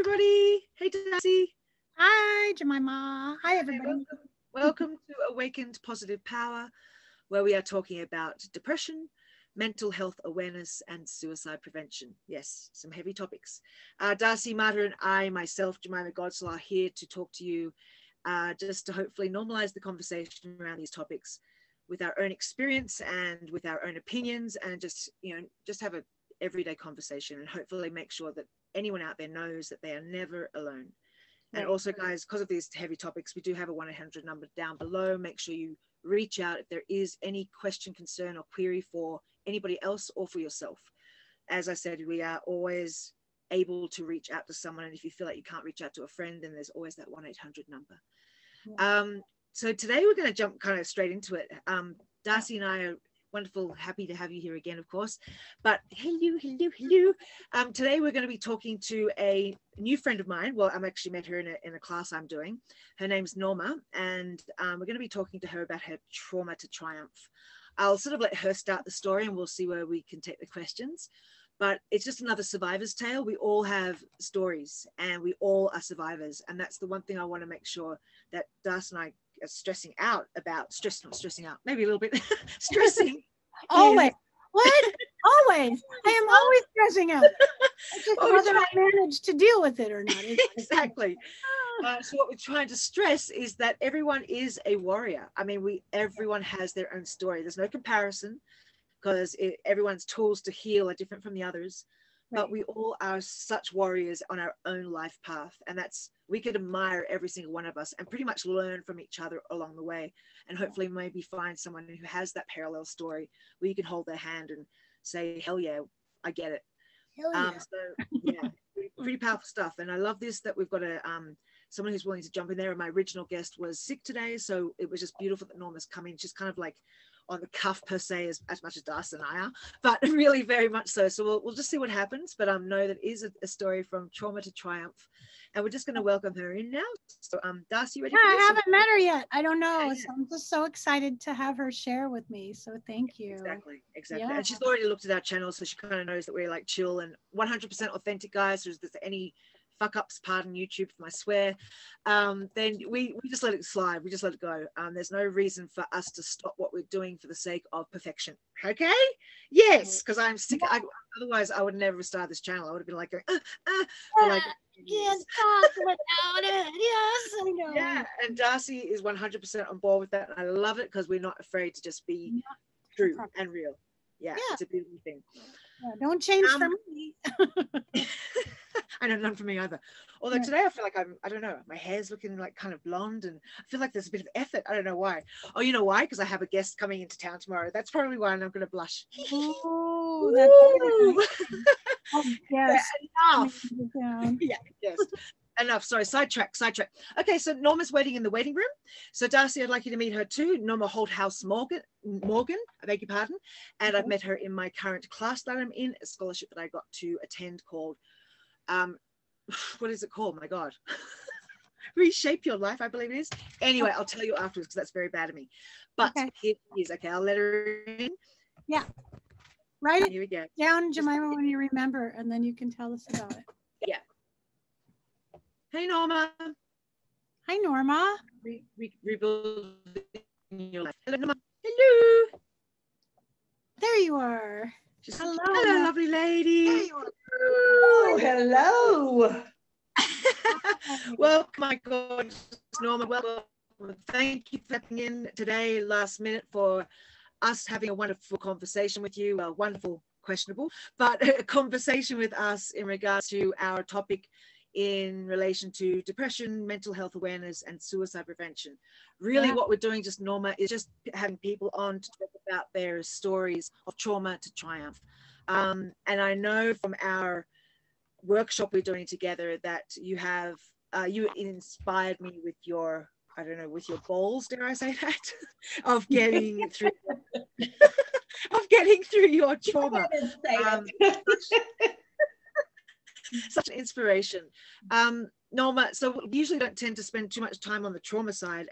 everybody. Hey, Darcy. Hi, Jemima. Hi, everybody. Welcome to Awakened Positive Power, where we are talking about depression, mental health awareness, and suicide prevention. Yes, some heavy topics. Darcy, Marta, and I, myself, Jemima Godsall, are here to talk to you just to hopefully normalize the conversation around these topics with our own experience and with our own opinions, and just have a everyday conversation, and hopefully make sure that anyone out there knows that they are never alone. And also, guys, because of these heavy topics, we do have a 1-800 number down below. Make sure you reach out if there is any question, concern, or query for anybody else or for yourself. As I said, we are always able to reach out to someone. And if you feel like you can't reach out to a friend, then there's always that 1-800 number. Yeah. So today we're going to jump kind of straight into it. Darcy and I are wonderful, happy to have you here again, of course. But hello. Today we're going to be talking to a new friend of mine. Well, I'm actually met her in a class I'm doing. Her name's Norma, and we're going to be talking to her about her trauma to triumph. I'll sort of let her start the story, and we'll see where we can take the questions. But it's just another survivor's tale. We all have stories, and we all are survivors. And that's the one thing I want to make sure that Darcy and I are stressing out about. Not stressing out, maybe a little bit stressing. Always. What? Always. I am always stressing out. It's just whether I manage to deal with it or not. Exactly. So what we're trying to stress is that everyone is a warrior. I mean, everyone has their own story. There's no comparison, because everyone's tools to heal are different from the others. Right. But we all are such warriors on our own life path. And we could admire every single one of us and pretty much learn from each other along the way. And hopefully maybe find someone who has that parallel story where you can hold their hand and say, hell yeah, I get it. Hell yeah. So yeah, pretty powerful stuff. And I love this, that we've got someone who's willing to jump in there. And my original guest was sick today. So it was just beautiful that Norma's coming. She's kind of like on the cuff per se, as much as Darcy and I are, but really very much so. So we'll just see what happens, but know that it is a story from trauma to triumph, and we're just going to welcome her in now. So Darcy, you ready? Yeah, I haven't met her yet. I don't know. Yeah. So I'm just so excited to have her share with me. So thank you. Exactly. Yeah. And she's already looked at our channel, so she kind of knows that we're like chill and 100% authentic guys. So if there's any fuck ups, pardon YouTube for my swear, then we just let it slide. We just let it go. There's no reason for us to stop what we're doing for the sake of perfection. Okay? Yes, because I'm sick. Otherwise, I would never have started this channel. I would have been like, yes, talk without it. Yes, I know. Yeah, and Darcy is 100% on board with that. And I love it because we're not afraid to just be true and real. Yeah, it's a beautiful thing. Yeah, don't change for me. I know, none for me either. Although today I feel like I don't know, my hair's looking like kind of blonde, and I feel like there's a bit of effort. I don't know why. Oh, you know why? Because I have a guest coming into town tomorrow. That's probably why, and I'm going to blush. Oh, that's oh, yes. Enough. Yeah, yes. Enough. Sorry, sidetrack. Okay, so Norma's waiting in the waiting room. So Darcy, I'd like you to meet her too. Norma Holdhouse Morgan, I beg your pardon. And I've met her in my current class that I'm in, a scholarship that I got to attend called, what is it called? My God. Reshape Your Life, I believe it is. Anyway, I'll tell you afterwards because that's very bad of me. But here it is. Okay, I'll let her in. Yeah. Write here we go. Down, Jemima, when you remember, and then you can tell us about it. Yeah. Hey, Norma. Hi, Norma. Rebuilding your life. Hello, Norma. Hello. There you are. Hello, lovely lady. There you are. Oh, hello. Well, my God, Norma, welcome. Thank you for stepping in today, last minute, for us having a wonderful conversation with you. Well, wonderful, questionable, but a conversation with us in regards to our topic in relation to depression, mental health awareness, and suicide prevention. Really what we're doing, just Norma, is just having people on to talk about their stories of trauma to triumph. And I know from our workshop we're doing together that you have, you inspired me with your, I don't know, with your balls, dare I say that, of getting through, of getting through your trauma. Such an inspiration. Norma, so we usually don't tend to spend too much time on the trauma side,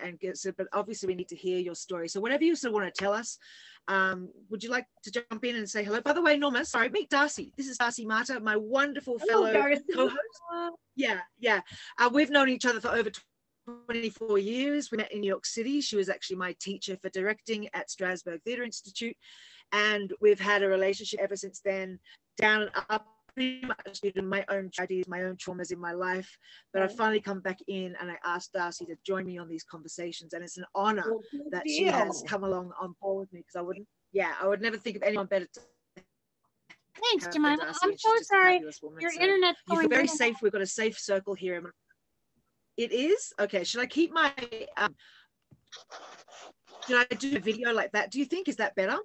but obviously we need to hear your story. So whatever you sort of want to tell us, Would you like to jump in and say hello? By the way, Norma, sorry, meet Darcy. This is Darcy Mata, my wonderful fellow co-host. Yeah. We've known each other for over 24 years. We met in New York City. She was actually my teacher for directing at Strasbourg Theatre Institute. And we've had a relationship ever since then, down and up, pretty much due to my own tragedies, my own traumas in my life. But I've finally come back in and I asked Darcy to join me on these conversations. And it's an honor that she has come along on board with me, because I would never think of anyone better to Thanks, Jemima. I'm so sorry. Your internet's going. You feel very safe. We've got a safe circle here. It is? Okay. Should I keep my, should I do a video like that? Do you think, is that better?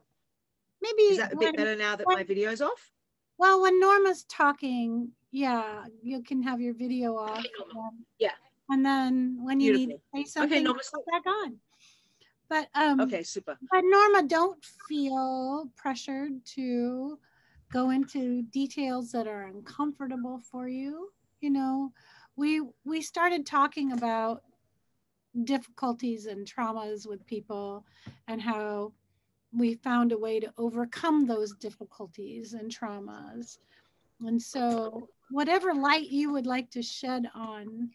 Maybe. Is that a bit better now that my video's off? Well, when Norma's talking, yeah, you can have your video off. Yeah. And then when you need to say something, Norma, put back on. But okay, super. But Norma, don't feel pressured to go into details that are uncomfortable for you. You know, we started talking about difficulties and traumas with people and how we found a way to overcome those difficulties and traumas. And so whatever light you would like to shed on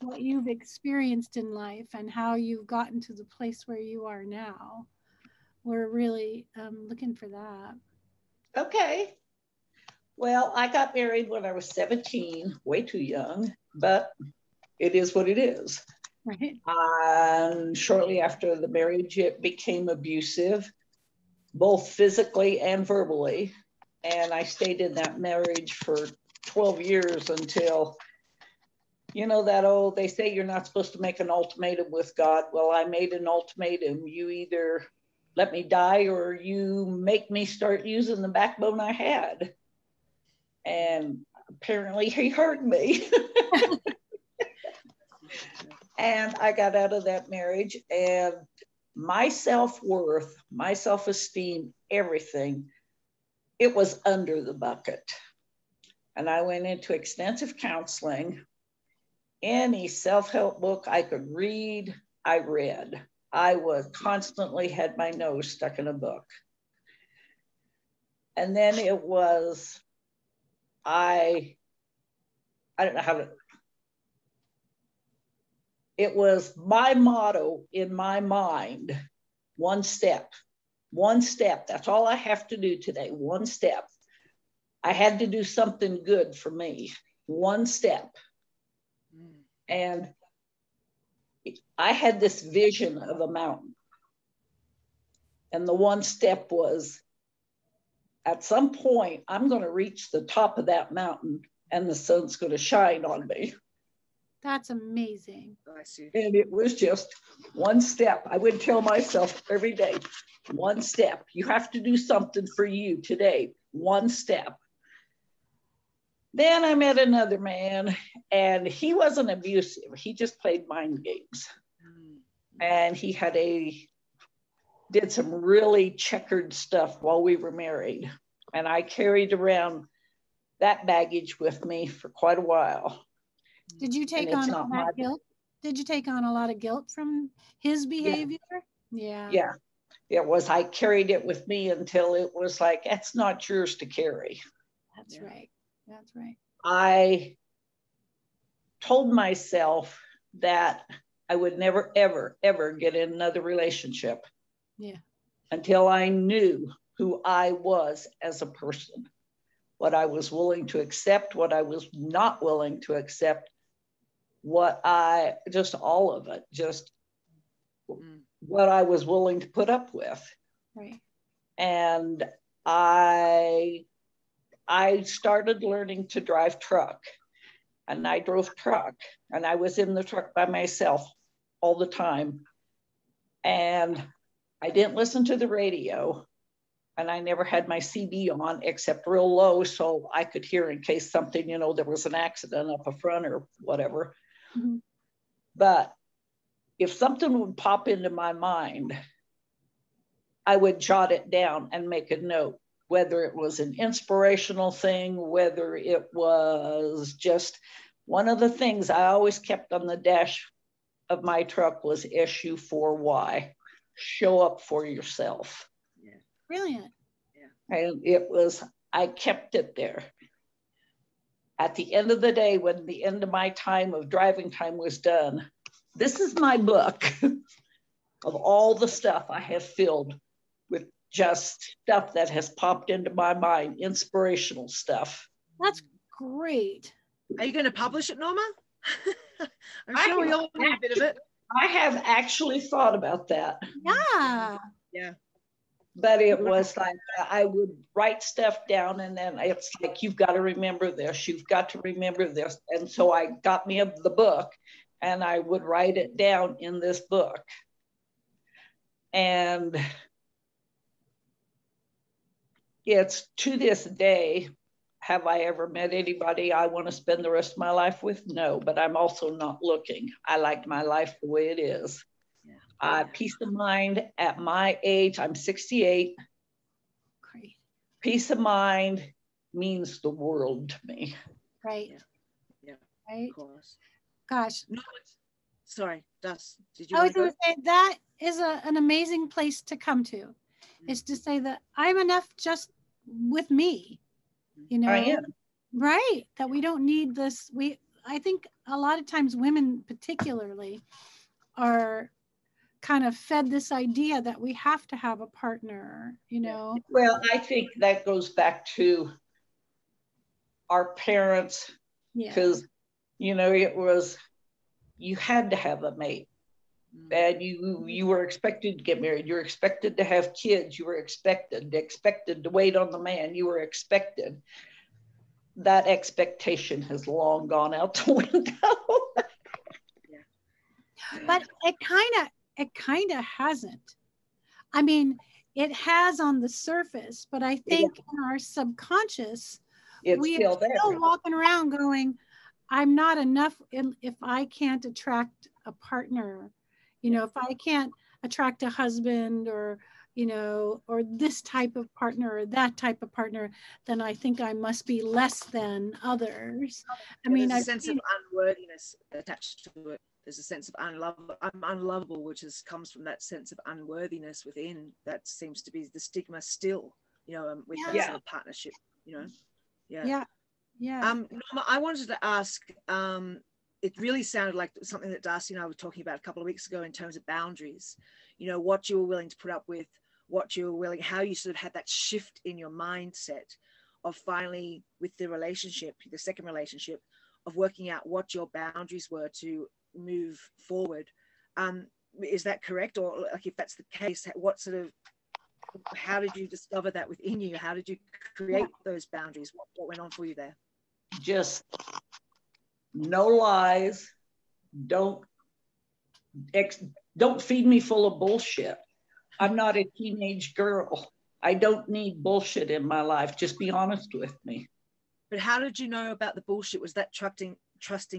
what you've experienced in life and how you've gotten to the place where you are now, we're really looking for that. Okay. Well, I got married when I was 17, way too young, but it is what it is. Right. And shortly after the marriage, it became abusive, both physically and verbally. And I stayed in that marriage for 12 years until, you know, that they say you're not supposed to make an ultimatum with God. Well, I made an ultimatum. You either let me die or you make me start using the backbone I had. And apparently he heard me. And I got out of that marriage, and my self-worth, my self-esteem, everything, it was under the bucket. And I went into extensive counseling. Any self-help book I could read, I read. I was constantly had my nose stuck in a book. And then it was, I don't know how to, it was my motto in my mind, one step, that's all I have to do today, one step. I had to do something good for me, one step. And I had this vision of a mountain. And the one step was, at some point, I'm going to reach the top of that mountain and the sun's going to shine on me. That's amazing. And it was just one step. I would tell myself every day, one step. You have to do something for you today, one step. Then I met another man, and he wasn't abusive. He just played mind games. And he did some really checkered stuff while we were married. And I carried around that baggage with me for quite a while. Did you take on all that guilt? Did you take on a lot of guilt from his behavior? Yeah. Yeah, it was. I carried it with me until it was like, that's not yours to carry. That's right. That's right. I told myself that I would never, ever, ever get in another relationship. Yeah. Until I knew who I was as a person, what I was willing to accept, what I was not willing to accept, just all of it, just what I was willing to put up with. Right. And I started learning to drive truck, and I drove truck, and I was in the truck by myself all the time. And I didn't listen to the radio, and I never had my CD on except real low so I could hear in case something, there was an accident up a front or whatever. Mm-hmm. But if something would pop into my mind, I would jot it down and make a note, whether it was an inspirational thing, whether it was just one of the things I always kept on the dash of my truck was SU4Y, show up for yourself. Yeah. Brilliant. And it was, I kept it there. At the end of the day, when the end of my time of driving time was done, this is my book of all the stuff I have filled with just stuff that has popped into my mind, inspirational stuff. That's great. Are you going to publish it, Norma? I'm sure we all need a bit of it. I have actually thought about that. Yeah. Yeah. But it was like, I would write stuff down, and then it's like, you've got to remember this, you've got to remember this. And so I got me the book, and I would write it down in this book. And it's to this day, have I ever met anybody I want to spend the rest of my life with? No, but I'm also not looking. I like my life the way it is. Peace of mind at my age, I'm 68. Great. Peace of mind means the world to me. Right. Yeah. Right. Of course. Gosh. No, sorry, Dust. Did you? I was going to say that is an amazing place to come to, is to say that I'm enough just with me. You know. I am. Right. That we don't need this. I think a lot of times women particularly are kind of fed this idea that we have to have a partner, you know. Well, I think that goes back to our parents, because you know, it was, you had to have a mate, and you were expected to get married, you were expected to have kids, you were expected to wait on the man, you were expected. That expectation has long gone out the window. But it kind of hasn't. I mean, it has on the surface, but I think in our subconscious, we are still walking around going, I'm not enough if I can't attract a partner, you know, if I can't attract a husband, or, you know, or this type of partner or that type of partner, then I think I must be less than others. I mean, there's a sense of unworthiness attached to it. There's a sense of I'm unlovable, which comes from that sense of unworthiness within. That seems to be the stigma still, you know, with that sort of partnership, you know. Yeah. Norma, I wanted to ask, it really sounded like something that Darcy and I were talking about a couple of weeks ago in terms of boundaries, you know, what you were willing to put up with, what you were willing, how you sort of had that shift in your mindset of finally, with the relationship, the second relationship, of working out what your boundaries were to move forward. Is that correct? Or like, if that's the case, what sort of, how did you discover that within you? How did you create those boundaries? What went on for you there? Just no lies. Don't feed me full of bullshit. I'm not a teenage girl. I don't need bullshit in my life. Just be honest with me. But how did you know about the bullshit? Was that trusting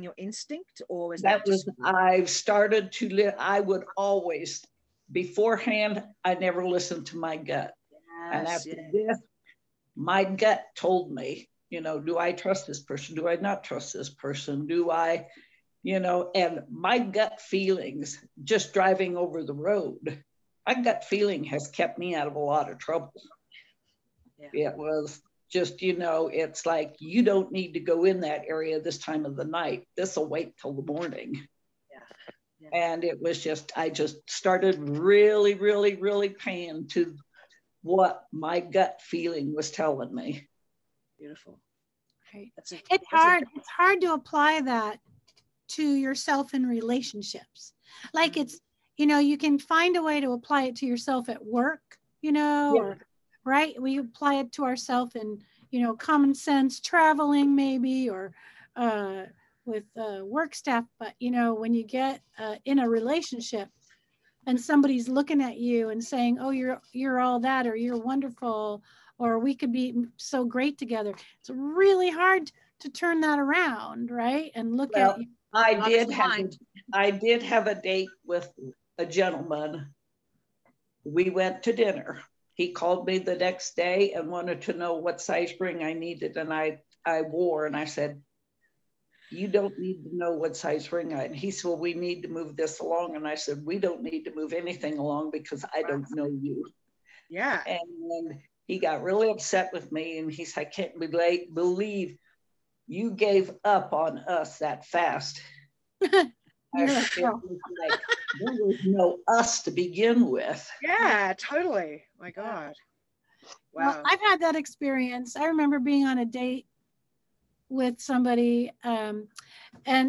your instinct, or was that was, I've started to I would always, beforehand, I never listened to my gut. And after this, my gut told me, you know, do I trust this person? Do I not trust this person? Do I, you know, and my gut feelings, just driving over the road, my gut feeling has kept me out of a lot of trouble. It was just, you know, it's like, you don't need to go in that area this time of the night. This will wait till the morning. And it was just, I just started really, really, really paying to what my gut feeling was telling me. Beautiful. Right. It's hard to apply that to yourself in relationships. Like it's, you know, you can find a way to apply it to yourself at work, you know, or right? We apply it to ourselves in, you know, common sense, traveling maybe, or with work stuff. But, you know, when you get in a relationship and somebody's looking at you and saying, oh, you're all that, or you're wonderful, or we could be so great together. It's really hard to turn that around, right? And look at you. I did have a date with a gentleman. We went to dinner. He called me the next day and wanted to know what size ring I needed, and I wore, and I said, you don't need to know what size ring I, and he said, well, we need to move this along. And I said, we don't need to move anything along because I don't know you. Yeah. And he got really upset with me, and he said, I can't believe you gave up on us that fast. You're like, It was like, there was no us to begin with. Yeah, totally. My God. Wow. Well, I've had that experience. I remember being on a date with somebody, and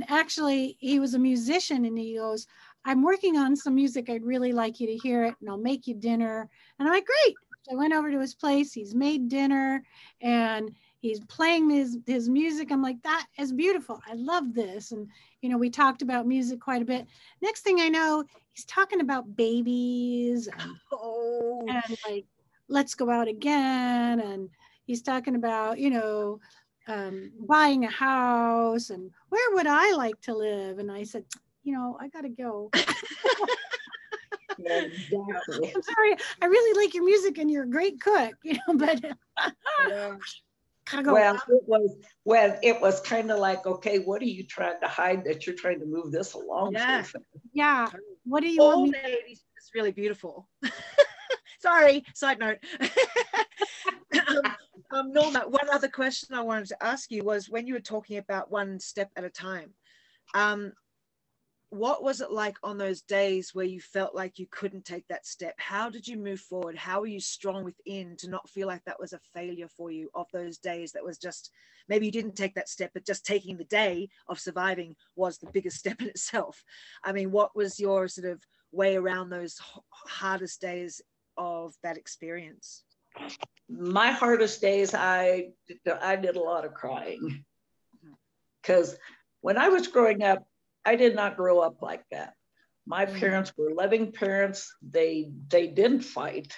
actually he was a musician, and he goes, I'm working on some music. I'd really like you to hear it, and I'll make you dinner. And I'm like, great. So I went over to his place. He's made dinner and he's playing his music. I'm like, that is beautiful. I love this. And, you know, we talked about music quite a bit. Next thing I know, he's talking about babies and like, let's go out again. And he's talking about, you know, buying a house and where would I like to live? And I said, you know, I gotta go. Yeah, exactly. I'm sorry, I really like your music and you're a great cook, you know, but gotta go. Well, it was kind of like, okay, what are you trying to hide that you're trying to move this along? Yeah. So Yeah. What do you want me? Ladies, it's really beautiful. Sorry, side note. Norma, one other question I wanted to ask you was when you were talking about one step at a time, what was it like on those days where you felt like you couldn't take that step? How did you move forward? How were you strong within to not feel like that was a failure for you of those days that was just, maybe you didn't take that step, but just taking the day of surviving was the biggest step in itself. I mean, what was your sort of way around those hardest days of that experience? My hardest days, I did a lot of crying, because when I was growing up, I did not grow up like that. My parents were loving parents. They didn't fight.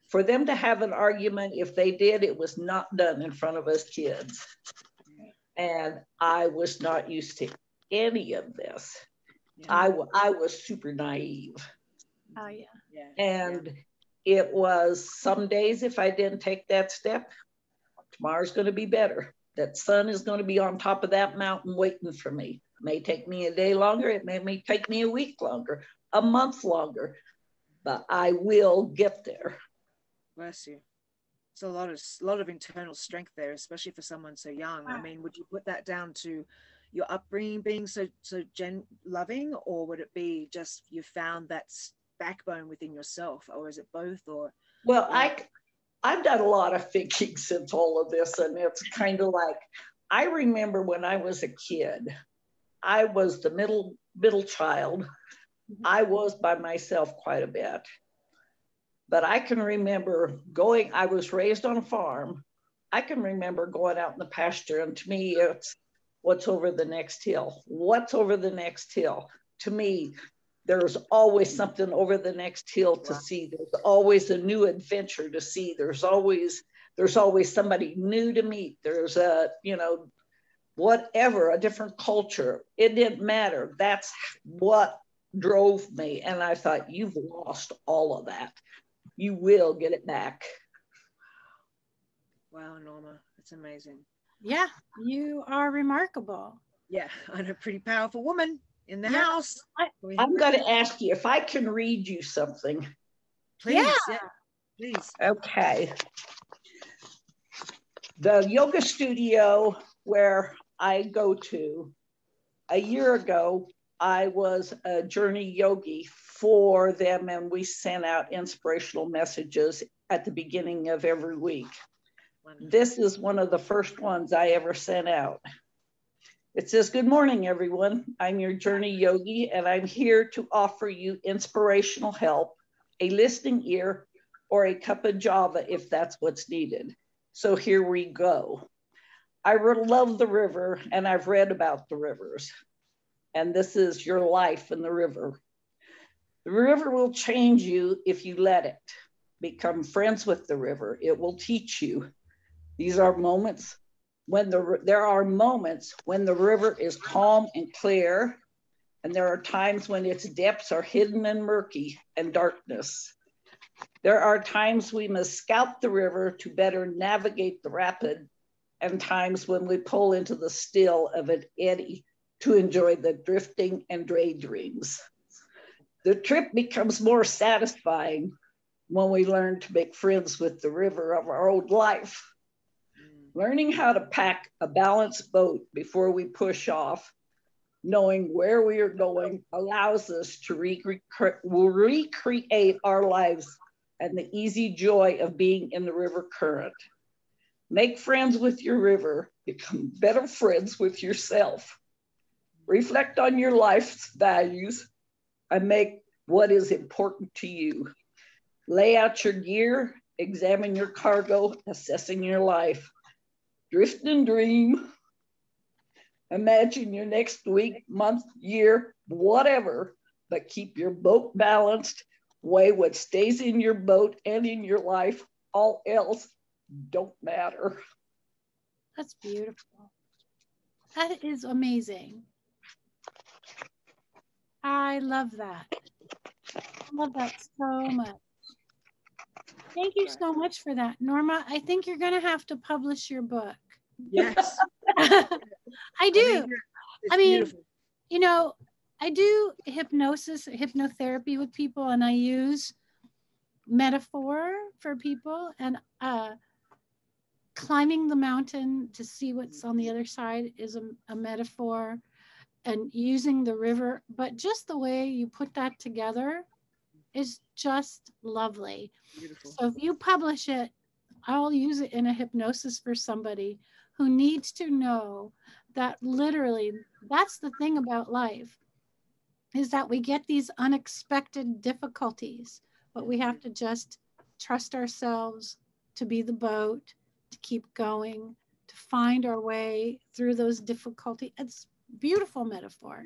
For them to have an argument, if they did, it was not done in front of us kids. And I was not used to any of this. Yeah. I was super naive. Oh, yeah. And it was some days, if I didn't take that step, tomorrow's going to be better. That sun is going to be on top of that mountain waiting for me. It may take me a day longer. It may take me a week longer, a month longer, but I will get there. Bless you. It's a lot of internal strength there, especially for someone so young. I mean, would you put that down to your upbringing being so loving, or would it be just you found that backbone within yourself, or is it both? Or well, I've done a lot of thinking since all of this, and it's kind of like, I remember when I was a kid, I was the middle child. I was by myself quite a bit. But I can remember I was raised on a farm. I can remember going out in the pasture, and to me, it's what's over the next hill? What's over the next hill? To me, there's always something over the next hill to see. There's always a new adventure to see. There's always somebody new to meet. There's whatever, a different culture. It didn't matter. That's what drove me. And I thought, you've lost all of that. You will get it back. Wow, Norma, it's amazing. Yeah, you are remarkable. Yeah, and a pretty powerful woman in the house. I'm going to ask you if I can read you something. Please, yeah. Please. Okay. The yoga studio where I go to, a year ago, I was a journey yogi for them, and we sent out inspirational messages at the beginning of every week. Wonderful. This is one of the first ones I ever sent out. It says, good morning, everyone. I'm your journey yogi, and I'm here to offer you inspirational help, a listening ear, or a cup of java if that's what's needed. So here we go. I love the river, and I've read about the rivers. And this is your life in the river. The river will change you if you let it. Become friends with the river. It will teach you. These are moments when there are moments when the river is calm and clear, and there are times when its depths are hidden and murky and darkness. There are times we must scout the river to better navigate the rapid, and times when we pull into the still of an eddy to enjoy the drifting and daydreams. The trip becomes more satisfying when we learn to make friends with the river of our old life. Learning how to pack a balanced boat before we push off, knowing where we are going, allows us to recreate our lives and the easy joy of being in the river current. Make friends with your river, become better friends with yourself. Reflect on your life's values and make what is important to you. Lay out your gear, examine your cargo, assessing your life. Drift and dream. Imagine your next week, month, year, whatever, but keep your boat balanced. Weigh what stays in your boat and in your life. All else don't matter. That's beautiful. That is amazing. I love that. I love that so much. Thank you so much for that, Norma. I think you're going to have to publish your book. Yes. I do. I mean, beautiful. you know, I do hypnotherapy with people, and I use metaphor for people, and climbing the mountain to see what's on the other side is a metaphor, and using the river, but just the way you put that together is just lovely. Beautiful. So if you publish it, I'll use it in a hypnosis for somebody who needs to know that literally that's the thing about life, is that we get these unexpected difficulties, but we have to just trust ourselves to be the boat, to keep going, to find our way through those difficulties. It's beautiful metaphor.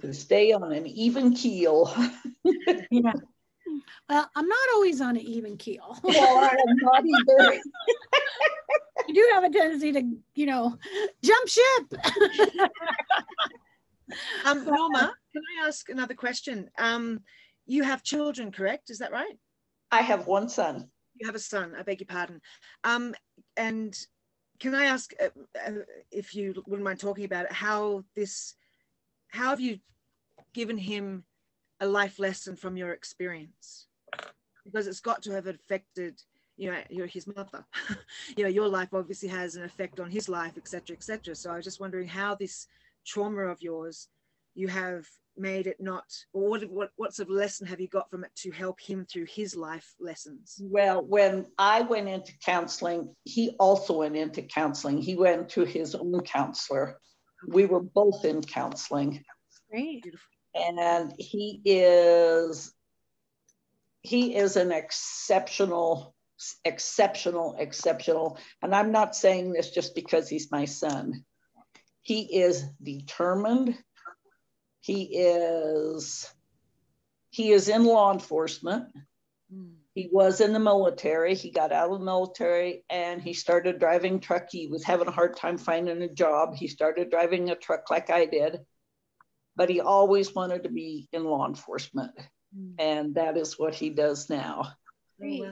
To stay on an even keel. Yeah. Well, I'm not always on an even keel. Well, I am not either. You do have a tendency to, jump ship. Norma, can I ask another question? You have children, correct? Is that right? I have one son. You have a son, I beg your pardon. And can I ask, if you wouldn't mind talking about it, how have you given him a life lesson from your experience? Because it's got to have affected, you're his mother. Your life obviously has an effect on his life, etc., etc. So I was just wondering how this trauma of yours, you have made it not, or what sort of lesson have you got from it to help him through his life lessons? Well, when I went into counseling, he also went into counseling. He went to his own counselor. We were both in counseling. Great. And he is an exceptional. And I'm not saying this just because he's my son. He is determined. He is in law enforcement. He was in the military. He got out of the military and he started driving truck. He was having a hard time finding a job. He started driving a truck like I did, but he always wanted to be in law enforcement. And that is what he does now. He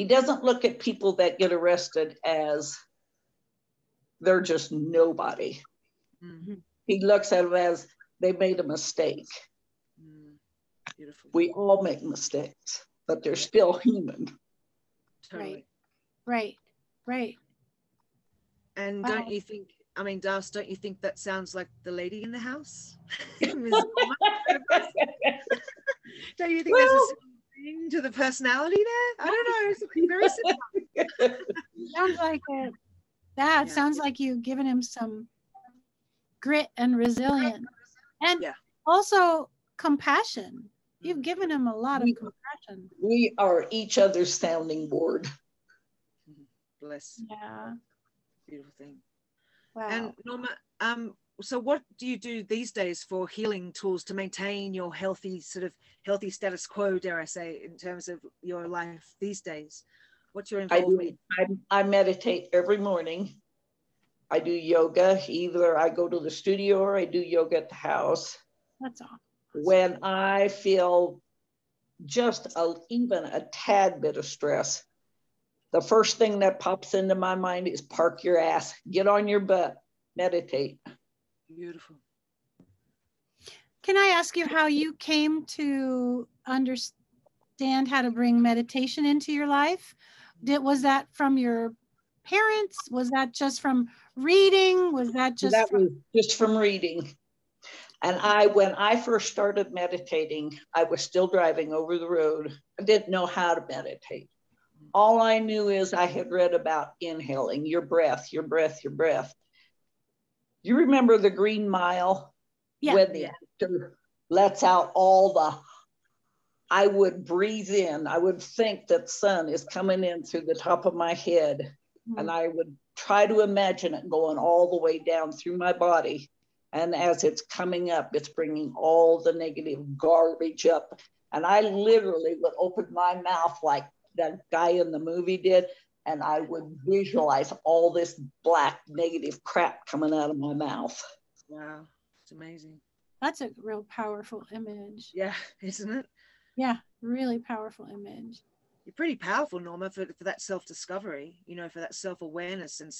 doesn't look at people that get arrested as they're just nobody. Mm-hmm. He looks at them as they made a mistake. Beautiful. We all make mistakes, but they're still human. Totally. Right. And don't you think, Darcy, don't you think that sounds like the lady in the house? Don't you think there's a thing to the personality there? I don't know. It's very similar. Sounds like it. That sounds like you've given him some grit and resilience, and also compassion. You've given him a lot of compassion. We are each other's sounding board. Bless. Yeah. Beautiful thing. Wow. And Norma, so what do you do these days for healing tools to maintain your healthy status quo, dare I say, in terms of your life these days? What's your involvement? I meditate every morning. I do yoga. Either I go to the studio or I do yoga at the house. That's awesome. When I feel just even a tad bit of stress, the first thing that pops into my mind is park your ass, get on your butt, meditate. Beautiful. Can I ask you how you came to understand how to bring meditation into your life? Was that from your parents? Was that just from reading? Was that just That was just from reading. And when I first started meditating, I was still driving over the road. I didn't know how to meditate. All I knew is I had read about inhaling, your breath, your breath, your breath. You remember the Green Mile? Yeah. When the actor lets out all the, I would breathe in, I would think that sun is coming in through the top of my head. And I would try to imagine it going all the way down through my body. And as it's coming up, it's bringing all the negative garbage up. And I literally would open my mouth like that guy in the movie did. And I would visualize all this black negative crap coming out of my mouth. Wow, it's amazing. That's a real powerful image. Yeah, isn't it? Yeah, really powerful image. You're pretty powerful, Norma, for that self-discovery, you know, for that self-awareness and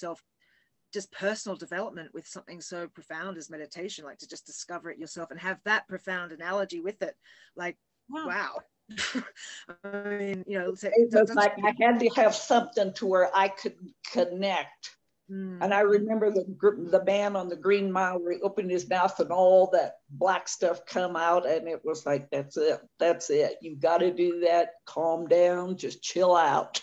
just personal development with something so profound as meditation, like to just discover it yourself and have that profound analogy with it. Like, wow. I mean, you know, it was like I had to have something to where I could connect. And I remember the man on the Green Mile where he opened his mouth and all that black stuff come out, and it was like, that's it. You've got to do that. Calm down, just chill out.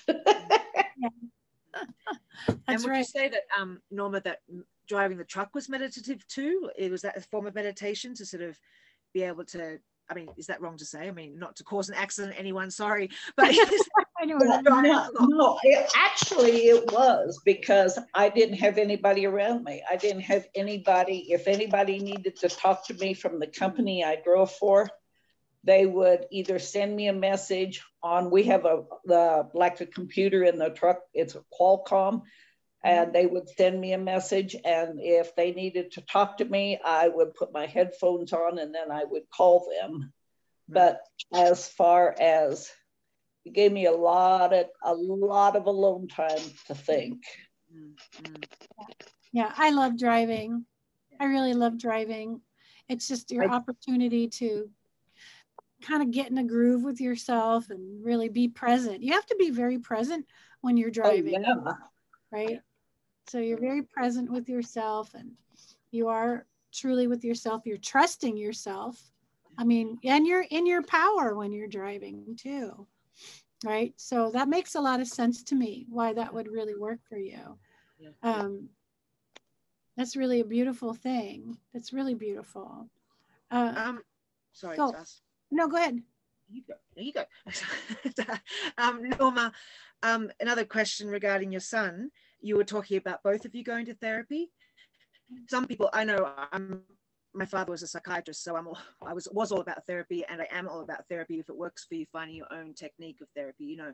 And would you say that, Norma, that driving the truck was meditative too? Was that a form of meditation to sort of be able to, I mean, is that wrong to say? I mean, not to cause an accident, anyone, sorry. But no, it was, because I didn't have anybody around me. I didn't have anybody. If anybody needed to talk to me from the company I drove for, they would either send me a message on, we have like a computer in the truck, it's a Qualcomm, and they would send me a message. And if they needed to talk to me, I would put my headphones on and then I would call them. But as far as, it gave me a lot of alone time to think. Yeah, I love driving. I really love driving. It's just your opportunity to kind of get in a groove with yourself and really be present. You have to be very present when you're driving, right? So you're very present with yourself, and you are truly with yourself. You're trusting yourself. I mean, and you're in your power when you're driving too, right? So that makes a lot of sense to me, why that would really work for you. That's really a beautiful thing. That's really beautiful. Sorry, go. No, go ahead. You go. Norma, another question regarding your son. You were talking about both of you going to therapy. Some people, I know, my father was a psychiatrist, so I was all about therapy, and I am all about therapy if it works for you, finding your own technique of therapy, you know.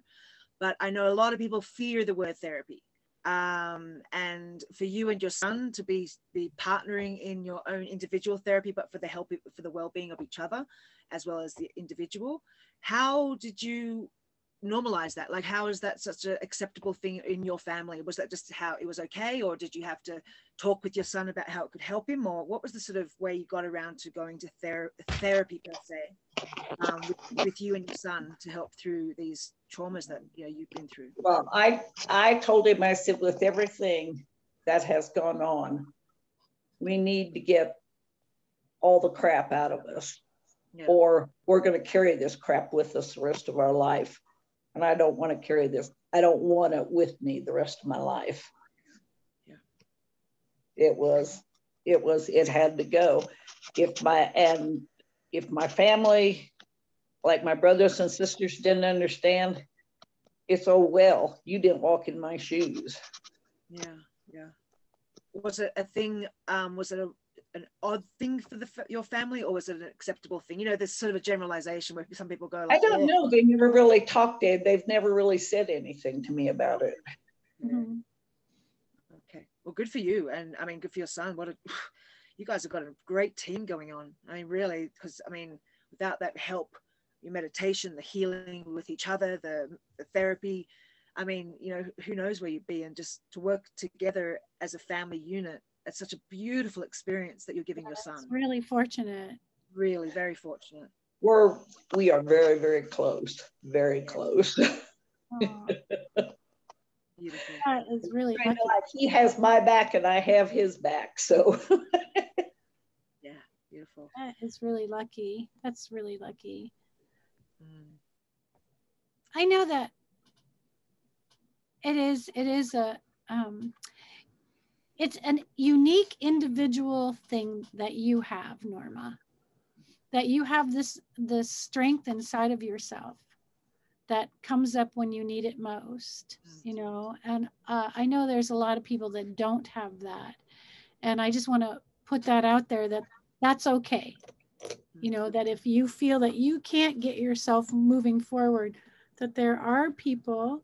But I know a lot of people fear the word therapy. And for you and your son to be partnering in your own individual therapy, but for the well-being of each other, as well as the individual, how did you normalize that? Like, how is that such an acceptable thing in your family? Was that just how it was okay, or did you have to talk with your son about how it could help him, or what was the sort of way you got around to going to therapy per se, with you and your son to help through these traumas that you've been through? Well, I told him, I said, with everything that has gone on, we need to get all the crap out of us, or we're going to carry this crap with us the rest of our life. And I don't want to carry this. I don't want it with me the rest of my life. It had to go. If my family, like my brothers and sisters, didn't understand, it's, oh, well, you didn't walk in my shoes. Yeah. Was it a thing? Was it an odd thing for your family, or was it an acceptable thing? There's sort of a generalization where some people go like, I don't know. They never really talked to it. They've never really said anything to me about it. Okay, well, good for you, and I mean, good for your son. You guys have got a great team going on. I mean, really, because I mean, without that help, your meditation, the healing with each other, the therapy, I mean, who knows where you'd be. And just to work together as a family unit, it's such a beautiful experience that you're giving your son. Really fortunate. Really very fortunate. We are very, very close. Very close. Oh, Beautiful. that is really lucky. Like he has my back and I have his back. So Yeah, beautiful. That is really lucky. That's really lucky. Mm. I know that it is it's an unique individual thing that you have, Norma, that you have this strength inside of yourself that comes up when you need it most, you know. And I know there's a lot of people that don't have that, and I just want to put that out there, that that's okay, you know, that if you feel that you can't get yourself moving forward, that there are people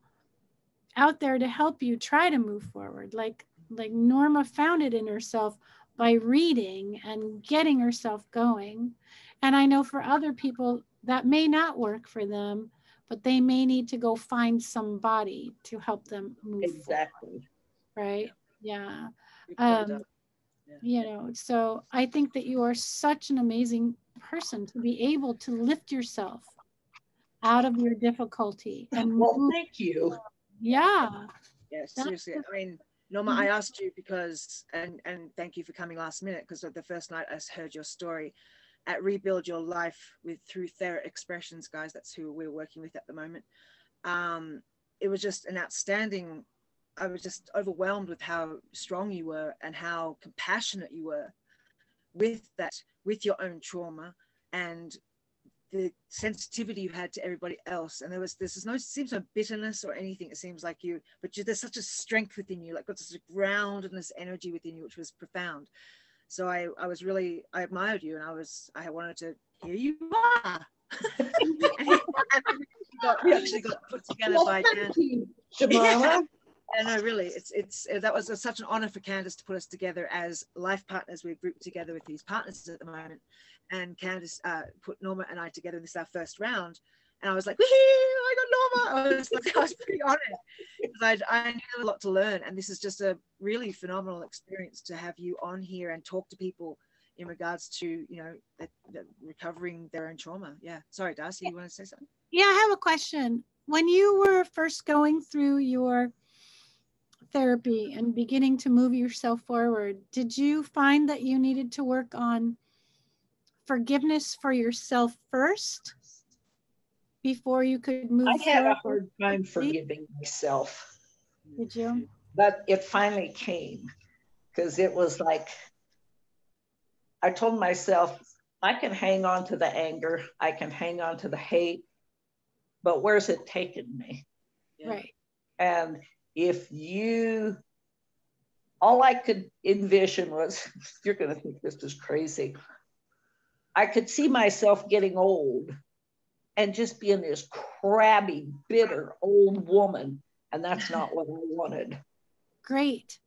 out there to help you try to move forward, like Norma found it in herself by reading and getting herself going. And I know for other people that may not work for them, but they may need to go find somebody to help them move exactly forward, right? Yeah. Yeah. You know, so I think that you are such an amazing person to be able to lift yourself out of your difficulty and well, move. thank you. Yeah. Yeah, seriously. I mean, Norma, I asked you because, and thank you for coming last minute, because the first night I heard your story at Rebuild Your Life through Therapeutic Expressions, guys. That's who we're working with at the moment. It was just an outstanding. I was just overwhelmed with how strong you were and how compassionate you were with that, with your own trauma and the sensitivity you had to everybody else. And seems no bitterness or anything. It seems like there's such a strength within you, like got this groundedness energy within you, which was profound. So I admired you, and I wanted to, here you are. we actually got put together by Candace. Jemima. Yeah, no, really, that was such an honor for Candace to put us together as life partners. We're grouped together with these partners at the moment, and Candace put Norma and I together in this our first round, and I was like, woohoo, I got Norma. I was pretty honored, because I knew a lot to learn, and this is just a really phenomenal experience to have you on here and talk to people in regards to, you know, the recovering their own trauma. Yeah, sorry, Darcy, you want to say something? Yeah, I have a question. When you were first going through your therapy and beginning to move yourself forward, did you find that you needed to work on forgiveness for yourself first before you could move I had forward? a hard time forgiving myself. Did you? But it finally came, because it was like, I told myself, I can hang on to the anger, I can hang on to the hate, but where's it taken me? Yeah. Right. And all I could envision was, you're going to think this is crazy, I could see myself getting old and just being this crabby, bitter old woman. And that's not what I wanted. Great.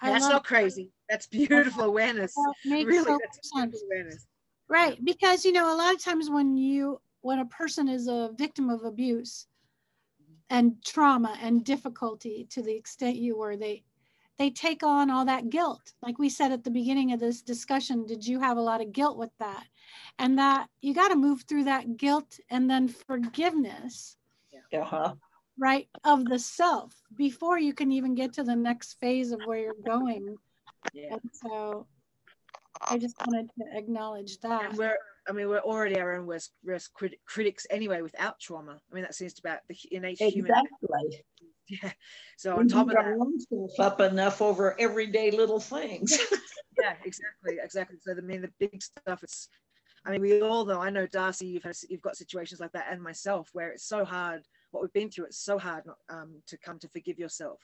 That's not crazy. That's beautiful awareness. That makes really, that's sense. Awareness. Right. Because, you know, a lot of times when a person is a victim of abuse and trauma and difficulty to the extent you were, they take on all that guilt. Like we said at the beginning of this discussion, did you have a lot of guilt with that? And that you got to move through that guilt and then forgiveness, right, of the self before you can even get to the next phase of where you're going. Yeah. And so I just wanted to acknowledge that. And we're already our own worst critics anyway without trauma. I mean, that seems to be the innate human. Exactly. Yeah. So on top of that, up enough over everyday little things. Yeah, exactly. So the big stuff. We all know. I know, Darcy, you've got situations like that, and myself, where it's so hard. What we've been through, it's so hard not to come to forgive yourself.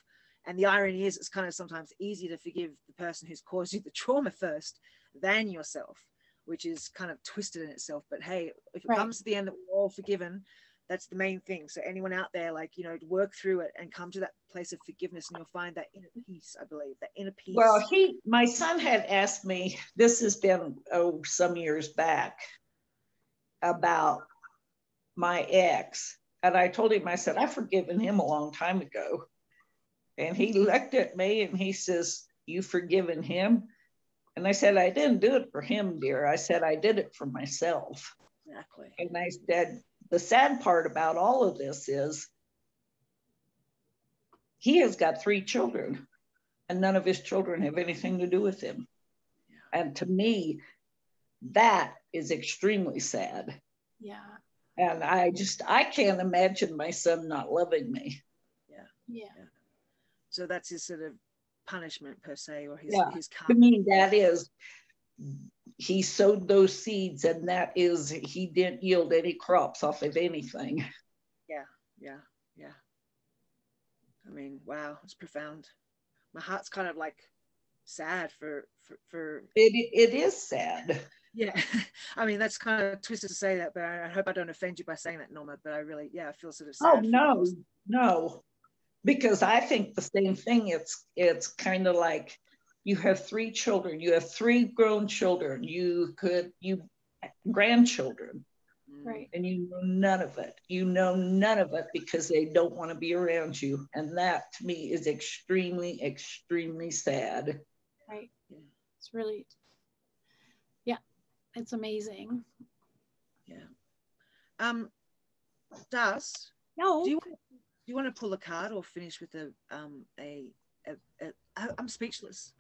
And the irony is, it's kind of sometimes easier to forgive the person who's caused you the trauma first than yourself, which is kind of twisted in itself. But hey, if it comes to the end that we're all forgiven, that's the main thing. So anyone out there, work through it and come to that place of forgiveness, and you'll find that inner peace, I believe, that inner peace. Well, my son had asked me, this has been some years back, about my ex. And I told him, I said, I've forgiven him a long time ago. And he looked at me and he says, you've forgiven him? And I said, I didn't do it for him, dear. I said, I did it for myself. Exactly. And I said, the sad part about all of this is he has got 3 children and none of his children have anything to do with him. Yeah. And to me, that is extremely sad. Yeah. And I can't imagine my son not loving me. Yeah. Yeah. Yeah. So that's his sort of punishment per se, or his To me, that is, he sowed those seeds, and that is, he didn't yield any crops off of anything. Yeah. Yeah. Yeah. I mean, wow, it's profound. My heart's kind of like sad for it is sad. Yeah. I mean, that's kind of twisted to say that, but I hope I don't offend you by saying that, Norma, but I really, I feel sort of sad. Oh, no, because I think the same thing. It's kind of like you have 3 children, you have 3 grown children, you grandchildren, right? And you know none of it. You know none of it because they don't want to be around you. And that to me is extremely, extremely sad. Right. It's really, it's amazing. Yeah. Das, No. do you want to pull a card or finish with I'm speechless.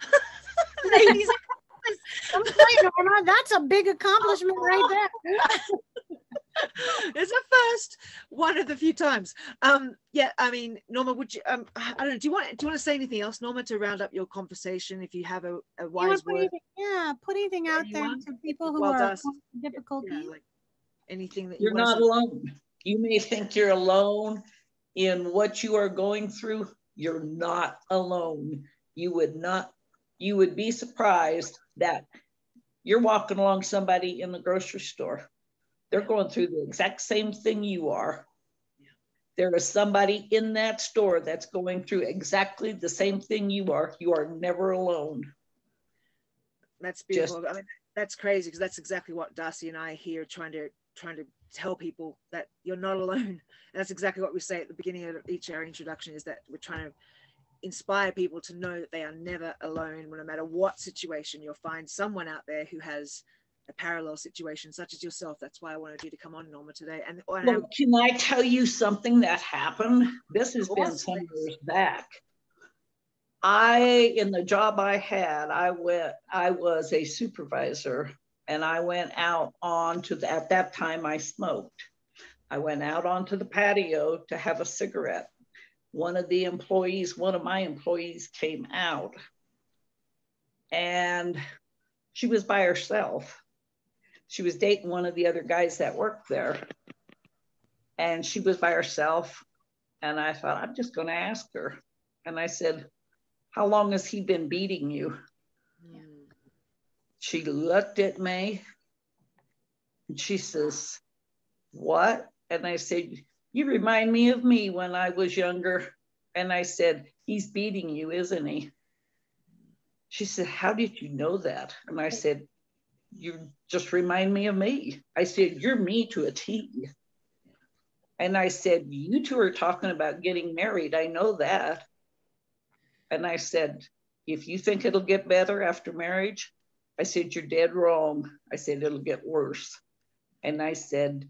Ladies, I'm telling you, Norma, that's a big accomplishment right there. It's a first, one of the few times. Yeah, I mean, Norma, would you I don't know, do you want to say anything else, Norma, to round up your conversation, if you have a wise word? Put anything out there to people who are having difficulties. Yeah, like anything that you're not alone. You may think you're alone in what you are going through. You're not alone. You would be surprised that you're walking along somebody in the grocery store. They're going through the exact same thing you are. Yeah. There is somebody in that store that's going through exactly the same thing you are. You are never alone. That's beautiful. I mean, that's crazy, because that's exactly what Darcy and I are here trying to tell people, that you're not alone. And that's exactly what we say at the beginning of each our introduction, is that we're trying to inspire people to know that they are never alone. No matter what situation, you'll find someone out there who has a parallel situation such as yourself. That's why I wanted you to come on, Norma, today. And look, can I tell you something that happened? This has been some years back. In the job I had, I was a supervisor, and I went out at that time I smoked. I went out onto the patio to have a cigarette. One of my employees came out, and she was by herself. She was dating one of the other guys that worked there, and she was by herself. And I thought, I'm just going to ask her. And I said, how long has he been beating you? Yeah. She looked at me and she says, what? And I said, you remind me of me when I was younger. And I said, he's beating you, isn't he? She said, how did you know that? And I said, you just remind me of me. I said, you're me to a T. And I said, you two are talking about getting married. I know that. And I said, if you think it'll get better after marriage, I said, you're dead wrong. I said, it'll get worse. And I said,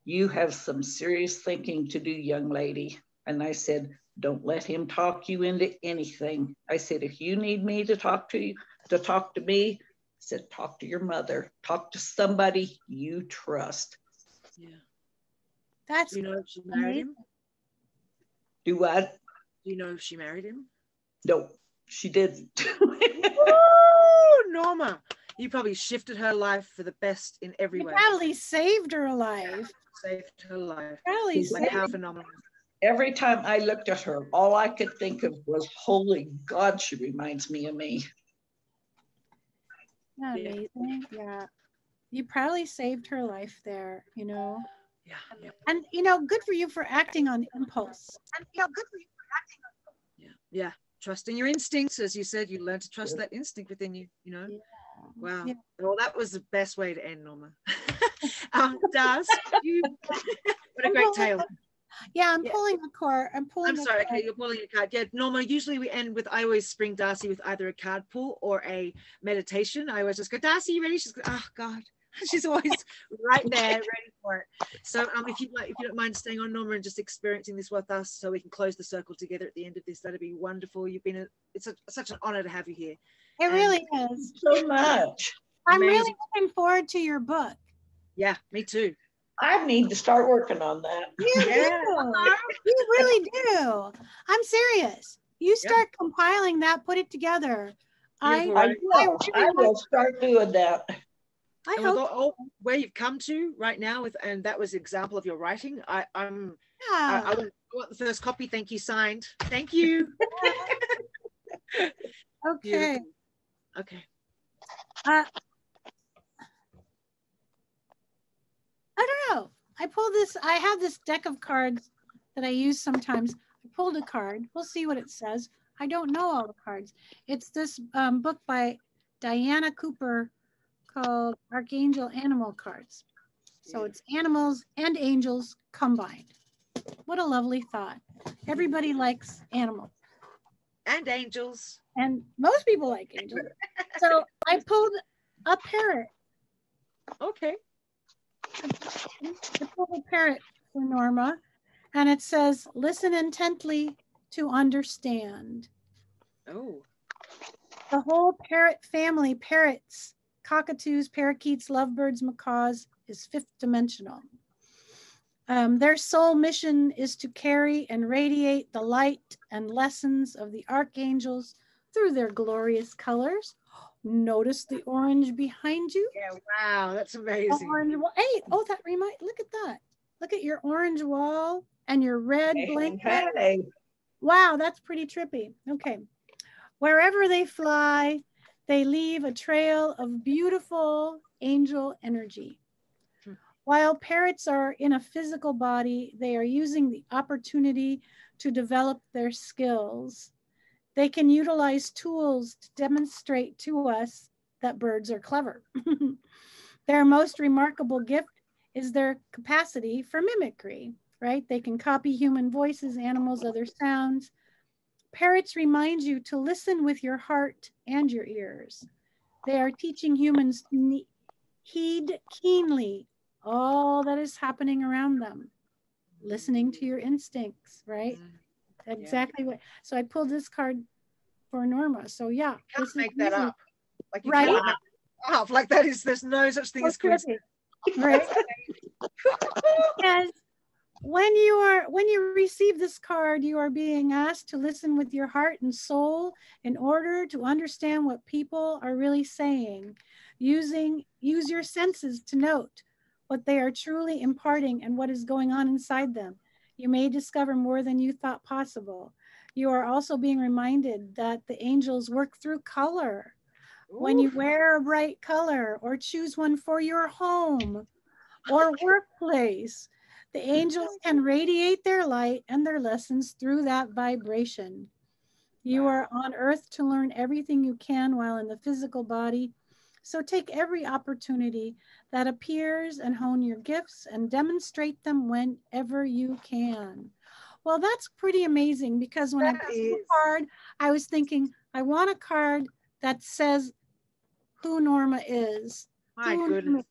you have some serious thinking to do, young lady. And I said, don't let him talk you into anything. I said, if you need me to talk to you, to talk to me, I said, talk to your mother, talk to somebody you trust. Yeah. That's, do you know if she married him? Do what? Do you know if she married him? No, she didn't. Woo, Norma, you probably shifted her life for the best in every way. Probably saved her life. Saved her life. Probably like how phenomenal. Every time I looked at her, all I could think of was, holy God, she reminds me of me. Isn't that amazing? Yeah. You probably saved her life there, you know. Yeah. Yeah. And you know, good for you for acting on impulse. Yeah. Yeah. Trusting your instincts, as you said, you learned to trust that instinct within you, you know. Yeah. Wow. Yeah. Well, that was the best way to end, Norma. Darcy, what a great tale. Yeah, I'm pulling a card. I'm sorry. Okay, you're pulling a card. Yeah, Norma, usually we end with, I always spring Darcy with either a card pull or a meditation. I always just go, Darcy, you ready? She's go, oh God. She's always right there, ready for it. So if you don't mind staying on, Norma, and just experiencing this with us so we can close the circle together at the end of this, that'd be wonderful. You've been, it's such an honor to have you here. It really is. So much. I'm really looking forward to your book. Yeah, me too. I need to start working on that. You do. You really do. I'm serious. You start compiling that, put it together. I will start doing that. I hope where you've come to right now and that was an example of your writing. I want the first copy. Thank you, signed. Thank you. Okay. Okay. I don't know. I pulled this. I have this deck of cards that I use sometimes. I pulled a card. We'll see what it says. I don't know all the cards. It's this book by Diana Cooper called Archangel Animal Cards. So it's animals and angels combined. What a lovely thought. Everybody likes animals. And angels. And most people like angels. So I pulled a parrot. Okay. I pulled a parrot for Norma. And it says, listen intently to understand. Oh. The whole parrot family, parrots, cockatoos, parakeets, lovebirds, macaws, is fifth dimensional. Their sole mission is to carry and radiate the light and lessons of the archangels through their glorious colors. Notice the orange behind you. Yeah, wow, that's amazing. Orange wall. Hey, oh, that reminds, look at that. Look at your orange wall and your red blanket. Hey. Wow, that's pretty trippy. Okay. Wherever they fly, they leave a trail of beautiful angel energy. While parrots are in a physical body, they are using the opportunity to develop their skills. They can utilize tools to demonstrate to us that birds are clever. Their most remarkable gift is their capacity for mimicry, right? They can copy human voices, animals, other sounds. Parrots remind you to listen with your heart and your ears. They are teaching humans to heed keenly all that is happening around them, listening to your instincts, right? Exactly what. So I pulled this card for Norma. So yeah, you can't make that up. Like you right? can't make that up. Like that is, there's no such thing as coincidence. Right? Because when you receive this card, you are being asked to listen with your heart and soul in order to understand what people are really saying. Use your senses to note what they are truly imparting and what is going on inside them. You may discover more than you thought possible. You are also being reminded that the angels work through color. Ooh. When you wear a bright color or choose one for your home or workplace, the angels can radiate their light and their lessons through that vibration. You are on earth to learn everything you can while in the physical body. So take every opportunity that appears and hone your gifts and demonstrate them whenever you can. Well, that's pretty amazing because when I got the card, I was thinking, I want a card that says who Norma is. My goodness.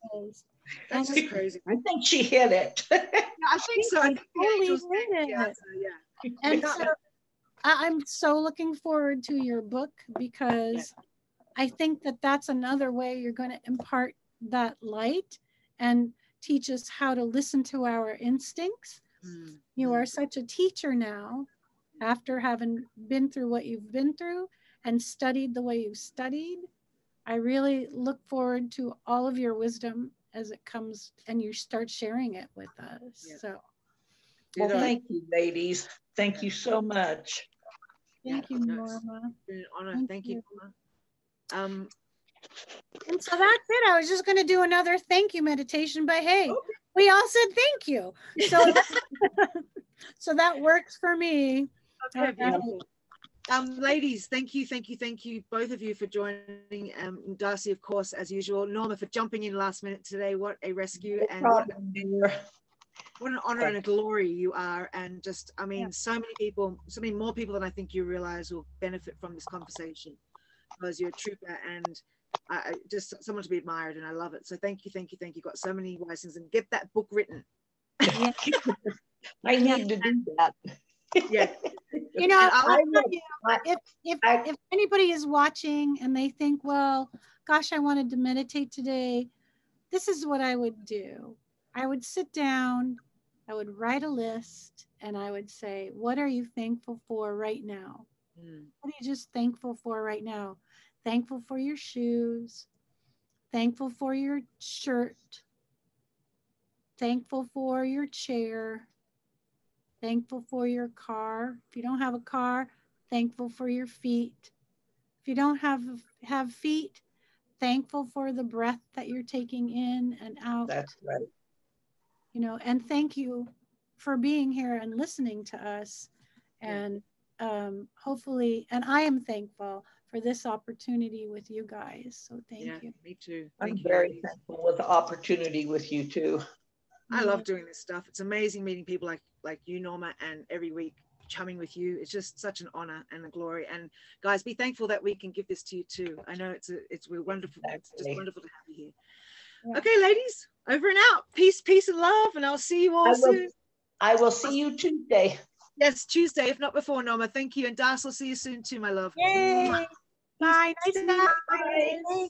That's just crazy. I think she hit it. Yeah, I think so. I think totally hit it. Yeah. And so I'm so looking forward to your book because I think that that's another way you're going to impart that light and teach us how to listen to our instincts. You are such a teacher now after having been through what you've been through and studied the way you've studied. I really look forward to all of your wisdom as it comes and you start sharing it with us. Yeah. So, well, thank you, ladies. Thank you so much. Thank you, Norma. It's been an honor. Thank you, Norma. And so that's it. I was just going to do another thank you meditation, but hey, we all said thank you. So, so that works for me. Okay, beautiful. Ladies, thank you, both of you for joining. Darcy, of course, as usual. Norma for jumping in last minute today. What a rescue! And What an honor and a glory you are. And just, I mean, so many people, so many more people than I think you realize will benefit from this conversation, because you're a trooper and just someone to be admired, and I love it. So thank you, thank you, thank you. Got so many wise things, and get that book written. Yeah. I need to do that. Yeah. You know, if anybody is watching and they think, well, gosh, I wanted to meditate today, this is what I would do. I would sit down, I would write a list, and I would say, what are you thankful for right now? What are you just thankful for right now? Thankful for your shoes, thankful for your shirt, thankful for your chair, thankful for your car. If you don't have a car, thankful for your feet. If you don't have feet, thankful for the breath that you're taking in and out. That's right. You know, and thank you for being here and listening to us. And hopefully, and I am thankful for this opportunity with you guys. So thank you. Me too. I'm very thankful with the opportunity with you too. I love doing this stuff. It's amazing meeting people like you, Norma, and every week chumming with you. It's just such an honor and a glory. And guys, be thankful that we can give this to you too. I know we're wonderful. Exactly. It's just wonderful to have you here. Yeah. Okay, ladies, over and out. Peace, peace, and love. And I'll see you all soon. I will see you Tuesday. Yes, Tuesday, if not before, Norma. Thank you. And Darcy, I'll see you soon too, my love. Yay. Bye. Nice to meet you. Bye.